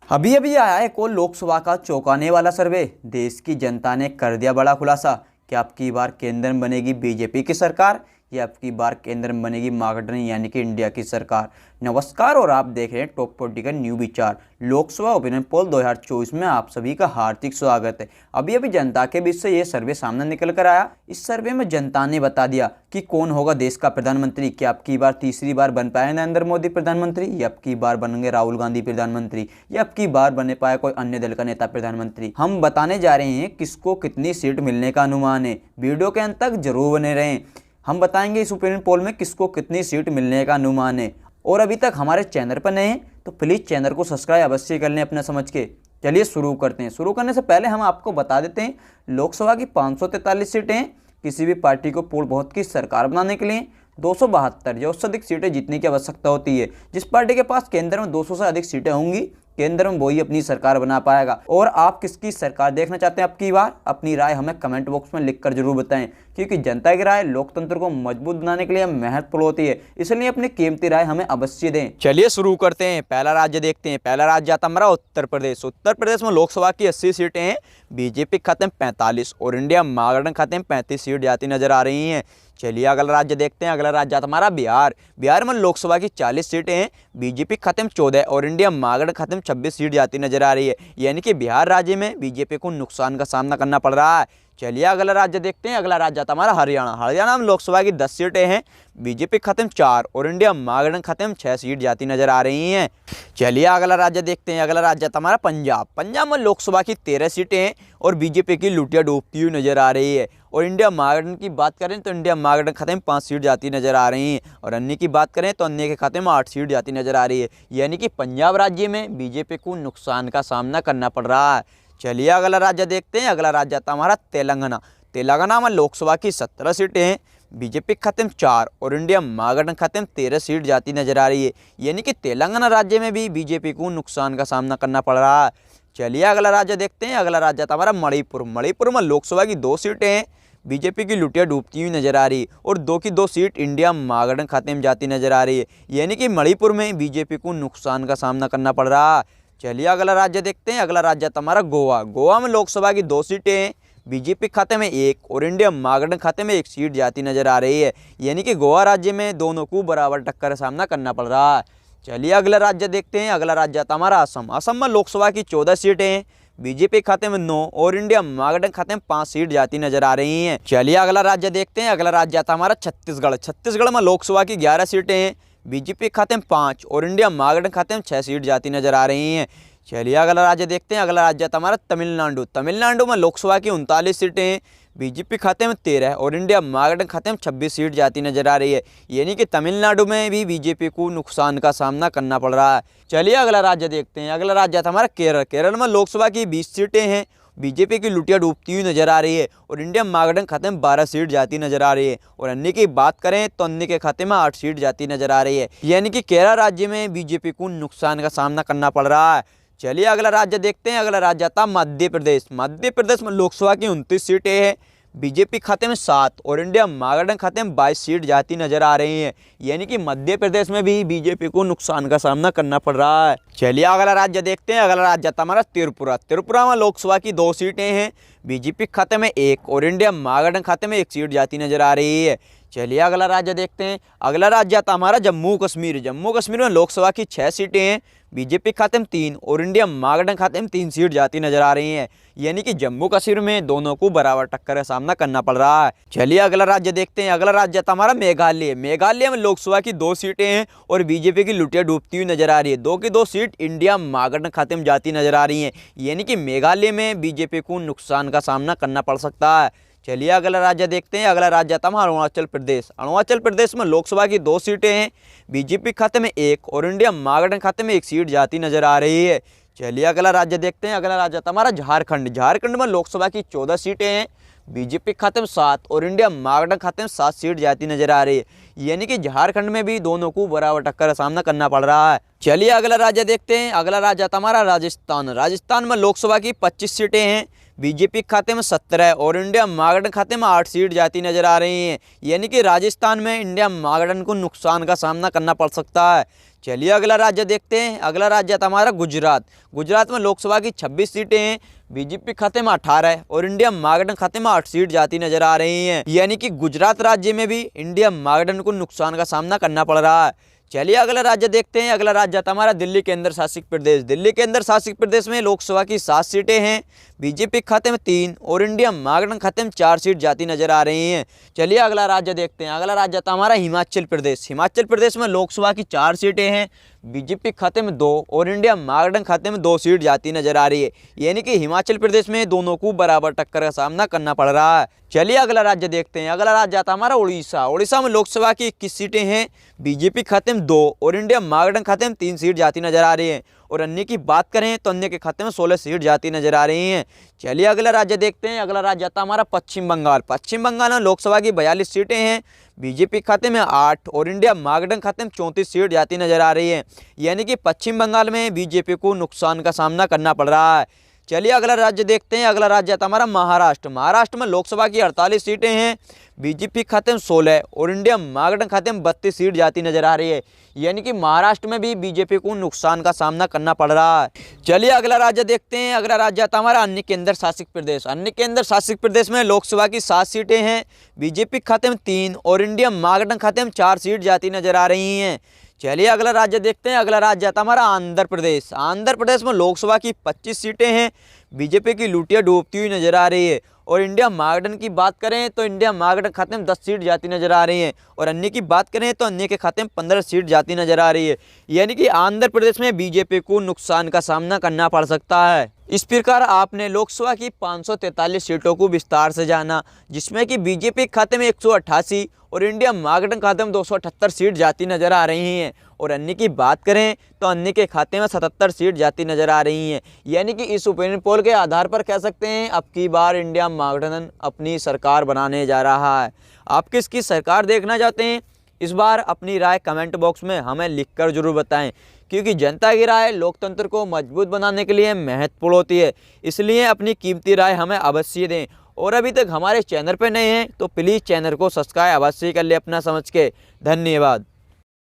अभी अभी आया है को लोकसभा का चौंकाने वाला सर्वे। देश की जनता ने कर दिया बड़ा खुलासा कि अब की बार केंद्र में बनेगी बीजेपी की सरकार या अब की बार केंद्र में बनेगी महागठबंधन यानी कि इंडिया की सरकार। नमस्कार और आप देख रहे हैं टॉप पॉलिटिकल न्यू विचार। लोकसभा ओपिनियन पोल 2024 में आप सभी का हार्दिक स्वागत है। अभी अभी जनता के बीच से ये सर्वे सामने निकल कर आया। इस सर्वे में जनता ने बता दिया कि कौन होगा देश का प्रधानमंत्री। क्या अब की बार तीसरी बार बन पाए नरेंद्र मोदी प्रधानमंत्री, या अब की बार बनेंगे राहुल गांधी प्रधानमंत्री, या अब की बार बने पाए कोई अन्य दल का नेता प्रधानमंत्री। हम बताने जा रहे हैं किसको कितनी सीट मिलने का अनुमान है। वीडियो के अंत तक जरूर बने रहें। हम बताएंगे इस ओपिनियन पोल में किसको कितनी सीट मिलने का अनुमान है। और अभी तक हमारे चैनल पर नए हैं तो प्लीज़ चैनल को सब्सक्राइब अवश्य कर लें अपना समझ के। चलिए शुरू करते हैं। शुरू करने से पहले हम आपको बता देते हैं लोकसभा की 543 सीटें हैं। किसी भी पार्टी को पूर्ण बहुमत की सरकार बनाने के लिए 272 या उससे अधिक सीटें जीतने की आवश्यकता होती है। जिस पार्टी के पास केंद्र में 200 से अधिक सीटें होंगी केंद्र में वही अपनी सरकार बना पाएगा। और आप किसकी सरकार देखना चाहते हैं अब की बार, अपनी राय हमें कमेंट बॉक्स में लिखकर जरूर बताएं, क्योंकि जनता की राय लोकतंत्र को मजबूत बनाने के लिए महत्वपूर्ण होती है। इसलिए अपनी कीमती राय हमें अवश्य दें। चलिए शुरू करते हैं। पहला राज्य देखते हैं। पहला राज्य आता हमारा उत्तर प्रदेश। उत्तर प्रदेश में लोकसभा की 80 सीटें हैं। बीजेपी के खाते में 45 और इंडिया महागठबंधन खाते में 35 सीट जाती नजर आ रही हैं। चलिए अगला राज्य देखते हैं। अगला राज्य आता हमारा बिहार। बिहार में लोकसभा की 40 सीटें हैं। बीजेपी खाते में 14 और इंडिया महागठबंधन खाते में 26 सीट जाती नजर आ रही है। यानी कि बिहार राज्य में बीजेपी को नुकसान का सामना करना पड़ रहा है। चलिए अगला राज्य देखते हैं। अगला राज्य आता हमारा हरियाणा। हरियाणा में लोकसभा की 10 सीटें हैं। बीजेपी खाते में 4 और इंडिया महागठबंधन खाते में 6 सीट जाती नजर आ रही हैं। चलिए अगला राज्य देखते हैं। अगला राज्य आता हमारा पंजाब। पंजाब में लोकसभा की 13 सीटें हैं और बीजेपी की लुटिया डूबती हुई नजर आ रही है। और इंडिया महागठबंधन की बात करें तो इंडिया महागठबंधन खाते में 5 सीट जाती नजर आ रही हैं। और अन्य की बात करें तो अन्य के खाते में 8 सीट जाती नजर आ रही है। यानी कि पंजाब राज्य में बीजेपी को नुकसान का सामना करना पड़ रहा है। चलिए अगला राज्य देखते हैं। अगला राज्य आता हमारा तेलंगाना। तेलंगाना में लोकसभा की 17 सीटें हैं। बीजेपी के खाते में 4 और इंडिया महागठबंधन खाते में 13 सीट जाती नजर आ रही है। यानी कि तेलंगाना राज्य में भी बीजेपी को नुकसान का सामना करना पड़ रहा है। चलिए अगला राज्य देखते हैं। अगला राज्य आता हमारा मणिपुर। मणिपुर में लोकसभा की 2 सीटें हैं। बीजेपी की लुटिया डूबती हुई नजर आ रही है और 2 की 2 सीट इंडिया महागठबंधन खाते में जाती नजर आ रही है। यानी कि मणिपुर में बीजेपी को नुकसान का सामना करना पड़ रहा है। चलिए अगला राज्य देखते हैं। अगला राज्य आता हमारा गोवा। गोवा में लोकसभा की 2 सीटें हैं। बीजेपी खाते में 1 और इंडिया महागठबंधन खाते में 1 सीट जाती नजर आ रही है। यानी कि गोवा राज्य में दोनों को बराबर टक्कर का सामना करना पड़ रहा है। चलिए अगला राज्य देखते हैं। अगला राज्य आता हमारा असम। असम में लोकसभा की 14 सीटें हैं। बीजेपी खाते में 9 और इंडिया महागठबंधन खाते में 5 सीट जाती नजर आ रही हैं। चलिए अगला राज्य देखते हैं। अगला राज्य आता हमारा छत्तीसगढ़। छत्तीसगढ़ में लोकसभा की 11 सीटें हैं। बीजेपी खाते में 5 और इंडिया महागठबंधन खाते में 6 सीट जाती नजर आ रही हैं। चलिए अगला राज्य देखते हैं। अगला राज्य आता हमारा तमिलनाडु। तमिलनाडु में लोकसभा की 39 सीटें हैं। बीजेपी खाते में 13 और इंडिया महागठबंधन खाते में 26 सीट जाती नजर आ रही है। यानी कि तमिलनाडु में भी बीजेपी को नुकसान का सामना करना पड़ रहा है। चलिए अगला राज्य देखते हैं। अगला राज्य आता हमारा केरल। केरल में लोकसभा की 20 सीटें हैं। बीजेपी की लुटिया डूबती हुई नजर आ रही है और इंडिया महागठबंधन खाते में 12 सीट जाती नजर आ रही है। और अन्य की बात करें तो अन्य के खाते में 8 सीट जाती नजर आ रही है। यानी कि केरल राज्य में बीजेपी को नुकसान का सामना करना पड़ रहा है। चलिए अगला राज्य देखते हैं। अगला राज्य आता मध्य प्रदेश। मध्य प्रदेश में लोकसभा की 29 सीटें हैं। बीजेपी खाते में 7 और इंडिया महागठबंधन खाते में 22 सीट जाती नजर आ रही हैं। यानी कि मध्य प्रदेश में भी बीजेपी को नुकसान का सामना करना पड़ रहा है। चलिए अगला राज्य देखते हैं। अगला राज्य आता हमारा त्रिपुरा। त्रिपुरा में लोकसभा की 2 सीटें हैं। बीजेपी खाते में 1 और इंडिया महागठबंधन खाते में 1 सीट जाती नजर आ रही है। चलिए अगला राज्य देखते हैं। अगला राज्य आता हमारा जम्मू कश्मीर। जम्मू कश्मीर में लोकसभा की 6 सीटें हैं। बीजेपी खाते में 3 और इंडिया महागठबंधन खाते में 3 सीट जाती नजर आ रही हैं। यानी कि जम्मू कश्मीर में दोनों को बराबर टक्कर का सामना करना पड़ रहा है। चलिए अगला राज्य देखते हैं। अगला राज्य आता हमारा मेघालय। मेघालय में लोकसभा की 2 सीटें हैं और बीजेपी की लुटिया डूबती हुई नजर आ रही है। 2 की 2 सीट इंडिया महागठबंधन खाते में जाती नजर आ रही हैं। यानी कि मेघालय में बीजेपी को नुकसान का सामना करना पड़ सकता है। चलिए अगला राज्य देखते हैं। अगला राज्य आता हमारा अरुणाचल प्रदेश। अरुणाचल प्रदेश में लोकसभा की 2 सीटें हैं। बीजेपी खाते में 1 और इंडिया महागठबंधन खाते में 1 सीट जाती नजर आ रही है। चलिए अगला राज्य देखते हैं। अगला राज्य आता हमारा झारखंड। झारखंड में लोकसभा की 14 सीटें हैं। बीजेपी खाते में 7 और इंडिया महागठबंधन खाते में 7 सीट जाती नजर आ रही है। यानी कि झारखंड में भी दोनों को बराबर टक्कर का सामना करना पड़ रहा है। चलिए अगला राज्य देखते हैं। अगला राज्य आता हमारा राजस्थान। राजस्थान में लोकसभा की 25 सीटें हैं। बीजेपी खाते में 17 और इंडिया महागठबंधन खाते में 8 सीट जाती नजर आ रही हैं। यानी कि राजस्थान में इंडिया महागठबंधन को नुकसान का सामना करना पड़ सकता है। चलिए अगला राज्य देखते हैं। अगला राज्य आता हमारा गुजरात। गुजरात में लोकसभा की 26 सीटें हैं, बीजेपी खाते में 18 है और इंडिया महागठबंधन खाते में 8 सीट जाती नजर आ रही हैं। यानी कि गुजरात राज्य में भी इंडिया महागठबंधन को नुकसान का सामना करना पड़ रहा है। चलिए अगला राज्य देखते हैं। अगला राज्य आता हमारा दिल्ली केंद्र शासित प्रदेश। दिल्ली केंद्र शासित प्रदेश में लोकसभा की 7 सीटें हैं, बीजेपी खाते में 3 और इंडिया महागठबंधन खाते में 4 सीट जाती नजर आ रही हैं। चलिए अगला राज्य देखते हैं। अगला राज्य आता हमारा हिमाचल प्रदेश। हिमाचल प्रदेश में लोकसभा की 4 सीटें हैं, बीजेपी खाते में 2 और इंडिया महागठबंधन खाते में 2 सीट जाती नजर आ रही है। यानी कि हिमाचल प्रदेश में दोनों को बराबर टक्कर का सामना करना पड़ रहा है। चलिए अगला राज्य देखते हैं। अगला राज्य आता हमारा उड़ीसा। उड़ीसा में लोकसभा की 21 सीटें हैं, बीजेपी खाते में 2 और इंडिया महागठबंधन खाते में 3 सीट जाती नजर आ रही है। और अन्य की बात करें तो अन्य के खाते में 16 सीट जाती नजर आ रही हैं। चलिए अगला राज्य देखते हैं। अगला राज्य आता हमारा पश्चिम बंगाल। पश्चिम बंगाल में लोकसभा की 42 सीटें हैं, बीजेपी खाते में 8 और इंडिया महागठबंधन खाते में 34 सीट जाती नजर आ रही है। यानी कि पश्चिम बंगाल में बीजेपी को नुकसान का सामना करना पड़ रहा है। चलिए अगला राज्य देखते हैं। अगला राज्य आता हमारा महाराष्ट्र। महाराष्ट्र में लोकसभा की 48 सीटें हैं, बीजेपी खाते में 16 और इंडिया महागठबंधन खाते में 32 सीट जाती नजर आ रही है। यानी कि महाराष्ट्र में भी बीजेपी को नुकसान का सामना करना पड़ रहा है। चलिए अगला राज्य देखते हैं। अगला राज्य आता हमारा अन्य केंद्र शासित प्रदेश। अन्य केंद्र शासित प्रदेश में लोकसभा की 7 सीटें हैं, बीजेपी खाते में 3 और इंडिया महागठबंधन खाते में 4 सीट जाती नजर आ रही हैं। चलिए अगला राज्य देखते हैं। अगला राज्य आता हमारा आंध्र प्रदेश। आंध्र प्रदेश में लोकसभा की 25 सीटें हैं, बीजेपी की लुटिया डूबती हुई नजर आ रही है। और इंडिया महागठबंधन की बात करें तो इंडिया महागठबंधन खाते में 10 सीट जाती नजर आ रही हैं और अन्य की बात करें तो अन्य के खाते में 15 सीट जाती नजर आ रही है। यानी कि आंध्र प्रदेश में बीजेपी को नुकसान का सामना करना पड़ सकता है। इस प्रकार आपने लोकसभा की 543 सीटों को विस्तार से जाना, जिसमें कि बीजेपी खाते में 188 और इंडिया महागठबंधन खाते में 278 सीट जाती नजर आ रही हैं। और अन्य की बात करें तो अन्य के खाते में 77 सीट जाती नजर आ रही हैं। यानी कि इस ओपिनियन पोल के आधार पर कह सकते हैं अब की बार इंडिया महागठबंधन अपनी सरकार बनाने जा रहा है। आप किसकी सरकार देखना चाहते हैं, इस बार अपनी राय कमेंट बॉक्स में हमें लिखकर जरूर बताएं, क्योंकि जनता की राय लोकतंत्र को मजबूत बनाने के लिए महत्वपूर्ण होती है। इसलिए अपनी कीमती राय हमें अवश्य दें। और अभी तक हमारे चैनल पर नए हैं तो प्लीज़ चैनल को सब्सक्राइब अवश्य कर ले अपना समझ के। धन्यवाद।